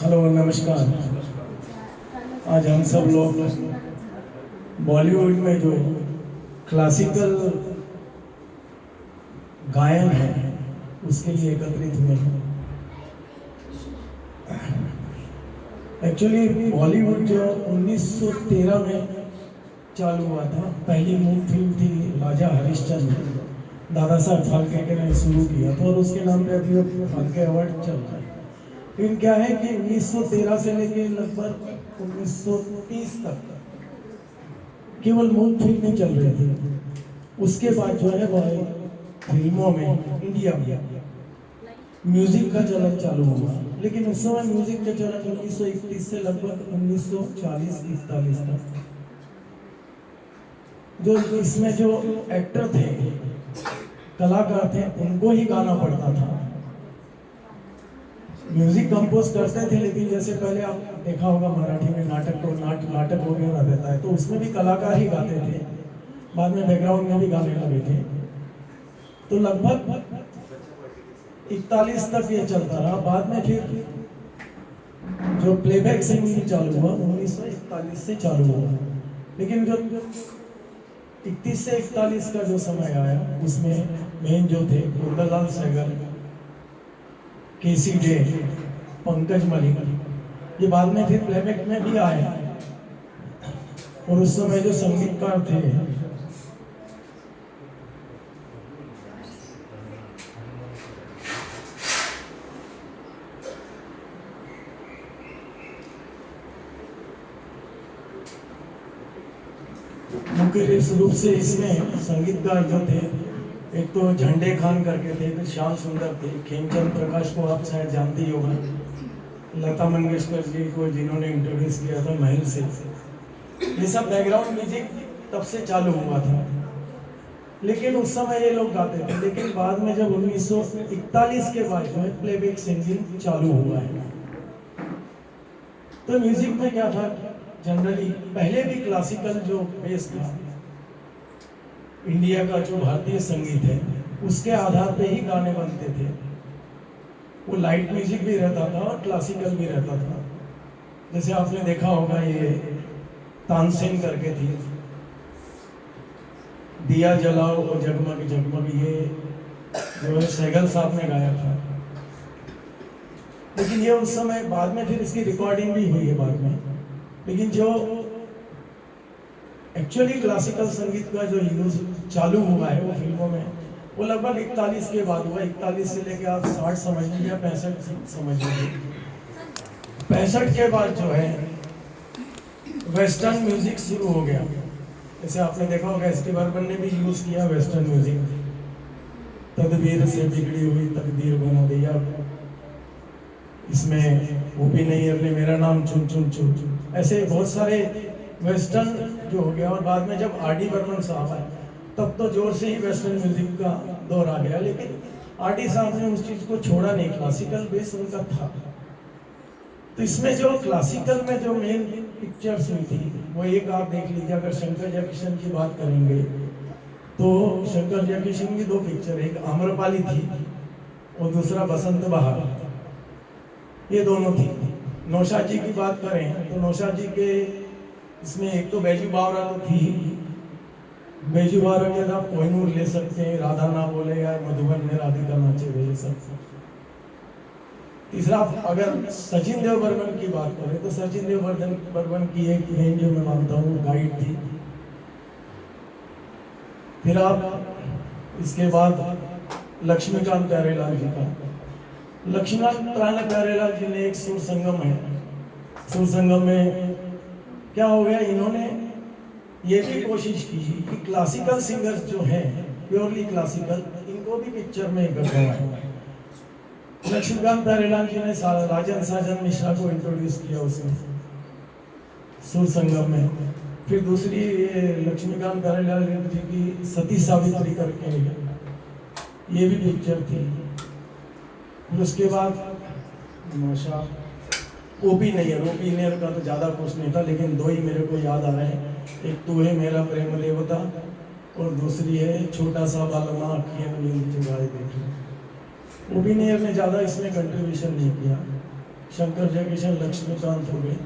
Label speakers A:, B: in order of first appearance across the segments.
A: Hello नमस्कार। आज हम सब लोग बॉलीवुड में जो क्लासिकल गायन है उसके लिए एकत्रित हुए हैं। एक्चुअली बॉलीवुड जो 1913 में चालू हुआ था, पहली मूवी फिल्म थी राजा हरिश्चंद्र, दादा साहब फाल्के ने शुरू किया था और उसके नाम पे अभी फाल्के अवार्ड चल रहा है। फिर क्या है कि 1913 से लेके लगभग 1930 तक केवल मूवी फिल्में चल रही थी। उसके बाद जो है वह फिल्मों में इंडिया में म्यूजिक का चलन चालू हुआ, लेकिन उस समय म्यूजिक का चलन 1931 से लगभग 1940-41 तक। जो इसमें जो एक्टर थे, कलाकार थे, उनको ही गाना पड़ता था। म्यूजिक कंपोज करते थे, लेकिन जैसे पहले आप देखा होगा मराठी में नाटक वगैरह रहता है, तो उसमें भी कलाकार ही गाते थे। बाद में बैकग्राउंड में भी गाने लगे थे। तो लगभग 41 तक ये चलता रहा। बाद में फिर जो प्लेबैक सिंगिंग चालू हुआ 1941 से चालू हुआ, लेकिन जो 31 से 41 का जो समय आया उसमें मेन जो थे कुंदनलाल सहगल, केसी डे, पंकज मलिक, ये बाद में फिर प्लेबैक में भी आए। और उस समय जो संगीतकार थे मुख्य रूप से इसमें संगीतकार जो थे, एक तो झंडे खान करके थे, फिर श्याम सुंदर थे, खेमचंद प्रकाश को आप शायद जानते ही होगा, लता मंगेशकर जी को जिन्होंने इंट्रोड्यूस किया था महल से। ये सब बैकग्राउंड म्यूजिक तब से चालू हुआ था, लेकिन उस समय ये लोग गाते थे। लेकिन बाद में जब 1941 के बाद जो है प्लेबैक सिंगिंग चालू हुआ है, तो म्यूजिक में क्या था, जनरली पहले भी क्लासिकल जो बेस था, इंडिया का जो भारतीय संगीत है उसके आधार पे ही गाने बनते थे। वो लाइट म्यूजिक भी रहता था और क्लासिकल भी रहता था। जैसे आपने देखा होगा ये तानसेन करके थी, दिया जलाओ और जगमग जगमग, ये जो है सहगल साहब ने गाया था। लेकिन ये उस समय बाद में फिर इसकी रिकॉर्डिंग भी हुई है बाद में। लेकिन जो एक्चुअली क्लासिकल संगीत का जो यूज चालू हुआ है वो फिल्मों में, वो लगभग 41 के बाद हुआ। 41 से लेके आप 60 समझ लीजिए, 65 समझ लीजिए। 65 के बाद जो है वेस्टर्न म्यूजिक शुरू हो गया। जैसे आपने देखा होगा एस.टी. बर्मन ने भी यूज किया वेस्टर्न म्यूजिक, तदबीर से बिगड़ी हुई तकदीर बना दिया। इसमें ओ.पी. नैयर ने मेरा नाम चुन चुन चुन, ऐसे बहुत सारे वेस्टर्न जो हो गया। और बाद में जब आर.डी. बर्मन साहब आए तब तो जोर से ही वेस्टर्न म्यूजिक का दौर आ गया, लेकिन आर.डी. साहब ने उस चीज को छोड़ा नहीं, क्लासिकल बेस उनका था। तो इसमें जो क्लासिकल में जो मेन पिक्चर्स हुई थी वो एक आप देख लीजिए। अगर शंकर जयकिशन की बात करेंगे तो शंकर जयकिशन की 2 पिक्चर, एक आम्रपाली थी और दूसरा बसंत बहार, ये दोनों थी। नौशाद जी की बात करें तो नौशाद जी के इसमें एक तो बैजू बावरा तो थी, बैजू बावरा के आप कोहिनूर ले सकते हैं, राधा ना बोले या मधुबन में राधिका नाचे ले सकते हैं। तीसरा अगर सचिन देव बर्मन की बात करें तो सचिन देव बर्मन की एक मेन जो मैं मानता हूँ गाइड थी। फिर आप इसके बाद लक्ष्मीकांत प्यारेलाल जी का, लक्ष्मीकांत प्यारेलाल जी ने एक सुर संगम है। सुर संगम में क्या हो गया, इन्होंने ये भी कोशिश की कि क्लासिकल सिंगर्स जो हैं प्योरली क्लासिकल, इनको भी पिक्चर में इकट्ठा है। लक्ष्मीकांत प्यारेलाल जी ने राजन साजन मिश्रा को इंट्रोड्यूस किया उसमें सुर संगम में। फिर दूसरी लक्ष्मीकांत प्यारेलाल जी की सती सावित्री करके ये भी पिक्चर थी। फिर उसके बाद ओ.पी. नैयर का तो ज़्यादा कुछ नहीं था, लेकिन 2 ही मेरे को याद आ रहे हैं। एक तू है मेरा प्रेम देवता और दूसरी है छोटा सा बालमा अखियां नींद चुराए देखी। ओ.पी. नैयर ने ज़्यादा इसमें कंट्रीब्यूशन नहीं किया। शंकर जयकिशन लक्ष्मीकांत हो गए।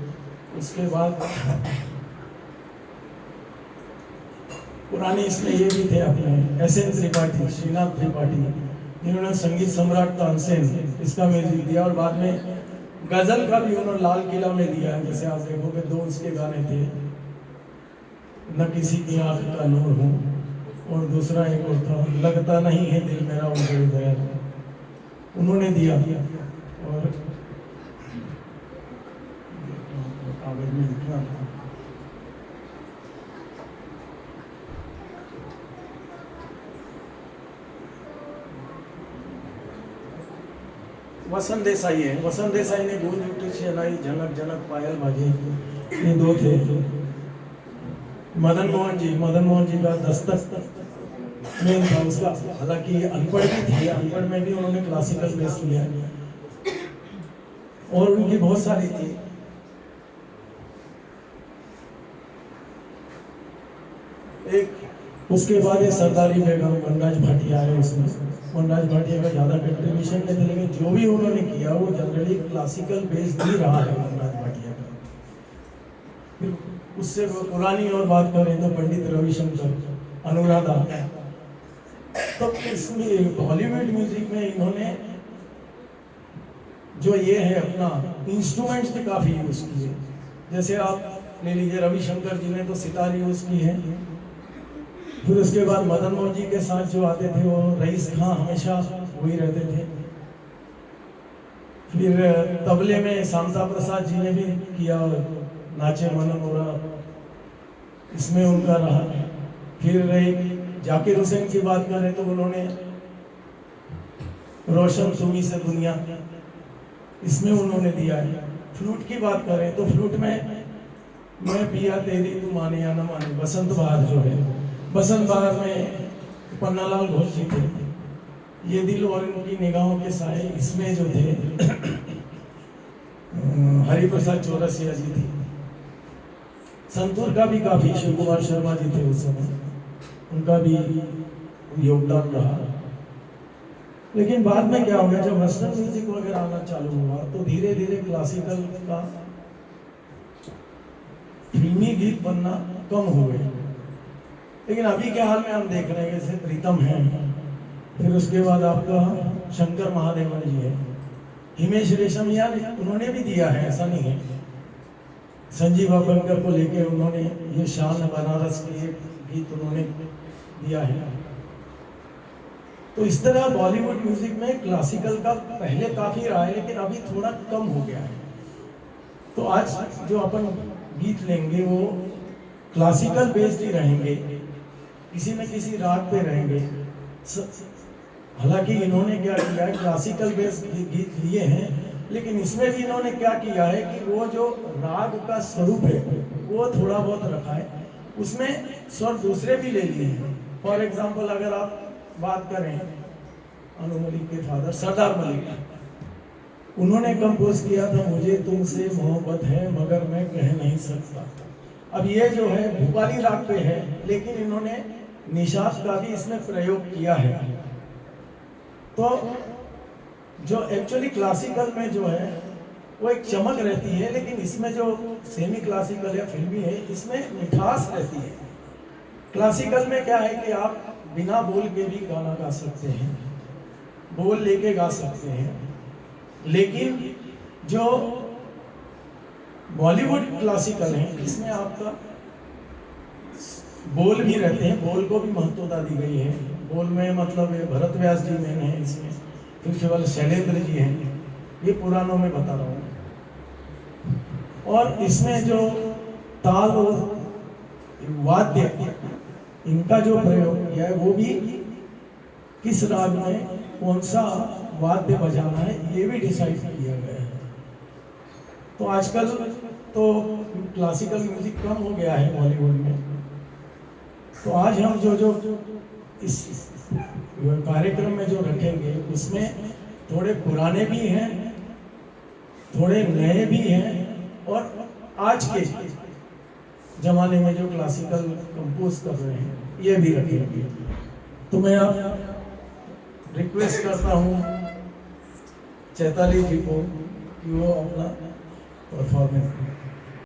A: उसके बाद पुराने इसमें ये भी थे अपने एस एन त्रिपाठी, श्रीनाथ त्रिपाठी, जिन्होंने संगीत सम्राट तानसेन इसका म्यूजिक दिया। और बाद में गजल का भी उन्होंने लाल किला में दिया है। जैसे आप देखोगे दो उसके गाने थे, न किसी की आंख का नूर हूँ, और दूसरा एक और था, लगता नहीं है दिल मेरा उनके दया, उन्होंने दिया। और कागज में लिखना था, वसंत देसाई है। वसंत देसाई ने गूंज उठी शहनाई, झनक झनक पायल बाजे, ये दो थे। मदन मोहन जी का दस्तक मेन था उसका। हालांकि अनपढ़ भी थे, अनपढ़ में भी उन्होंने क्लासिकल बेस लिया और उनकी बहुत सारी थी। एक उसके बाद ये सरदारी बेगम, वनराज भाटिया है। उसमें वनराज भाटिया का ज़्यादा कंट्रीब्यूशन नहीं था, लेकिन जो भी उन्होंने किया वो जनरली क्लासिकल बेस ही रहा है वनराज भाटिया का। फिर उससे पुरानी और बात करें तो पंडित रविशंकर, अनुराधा। तो इसमें बॉलीवुड म्यूजिक में इन्होंने जो ये है अपना इंस्ट्रूमेंट्स भी काफ़ी यूज़ किए। जैसे आप ले लीजिए, रविशंकर जी ने तो सितार यूज़ की है। फिर उसके बाद मदन मोहन जी के साथ जो आते थे वो रईस खां हमेशा वही रहते थे। फिर तबले में शांता प्रसाद जी ने भी किया, नाचे मन मोरा, इसमें उनका रहा। फिर जाकिर हुसैन की बात करें तो उन्होंने रोशन तुम्ही से दुनिया, इसमें उन्होंने दिया है। फ्लूट की बात करें तो फ्लूट में मैं पिया तेरी तू माने या न माने, बसंत बहार जो है, बसंत बहार में पन्नालाल घोष जी थे। ये दिल और इनकी निगाहों के साए, इसमें जो थे हरिप्रसाद चौरसिया जी थे। संतूर का भी काफी शिव कुमार शर्मा जी थे उस समय, उनका भी योगदान रहा। लेकिन बाद में क्या हो गया, जब वेस्टर्न म्यूजिक वगैरह आना चालू हुआ तो धीरे धीरे क्लासिकल का फिल्मी गीत बनना कम हो गए। लेकिन अभी के हाल में हम देख रहे हैं जैसे प्रीतम है, फिर उसके बाद आपका शंकर महादेवन जी है, हिमेश रेशमिया ने उन्होंने भी दिया है, ऐसा नहीं है। संजीव बाबंकर को लेके उन्होंने ये शान बनारस के गीत उन्होंने दिया है। तो इस तरह बॉलीवुड म्यूजिक में क्लासिकल का पहले काफी रहा है, लेकिन अभी थोड़ा कम हो गया है। तो आज जो अपन गीत लेंगे वो क्लासिकल बेस्ड ही रहेंगे, किसी न किसी राग पे रहेंगे। हालांकि इन्होंने क्या किया है, क्लासिकल बेस्ड गीत लिए हैं, लेकिन इसमें भी इन्होंने क्या किया है कि वो जो राग का स्वरूप है वो थोड़ा बहुत रखा है, उसमें स्वर दूसरे भी ले लिए हैं। फॉर एग्जाम्पल अगर आप बात करें अनु मलिक के फादर सरदार मलिक, उन्होंने कंपोज किया था मुझे तुमसे मोहब्बत है मगर मैं कह नहीं सकता। अब ये जो है भोपाली राग पे है, लेकिन इन्होंने निषाद का भी इसमें प्रयोग किया है। तो जो एक्चुअली क्लासिकल में जो है वो एक चमक रहती है, लेकिन इसमें जो सेमी क्लासिकल या फिल्मी है इसमें मिठास रहती है। क्लासिकल में क्या है कि आप बिना बोल के भी गाना गा सकते हैं, बोल लेके गा सकते हैं। लेकिन जो बॉलीवुड क्लासिकल है इसमें आपका बोल भी रहते हैं, बोल को भी महत्वता दी गई है। बोल में मतलब ये भरत व्यास जी में है, इसमें फिर केवल शैलेंद्र जी हैं, ये पुराणों में बता रहा हूँ। और इसमें जो ताल और वाद्य इनका जो प्रयोग किया है वो भी किस राग में कौन सा वाद्य बजाना है ये भी डिसाइड किया गया है। तो आजकल तो क्लासिकल म्यूजिक कम हो गया है बॉलीवुड में। तो आज हम जो इस कार्यक्रम में जो रखेंगे उसमें थोड़े पुराने भी हैं, थोड़े नए भी हैं, और आज के जमाने में जो क्लासिकल कंपोज कर रहे हैं ये भी रखेंगे। तो मैं आप रिक्वेस्ट करता हूँ चैताली जी को कि वो अपना परफॉर्मेंस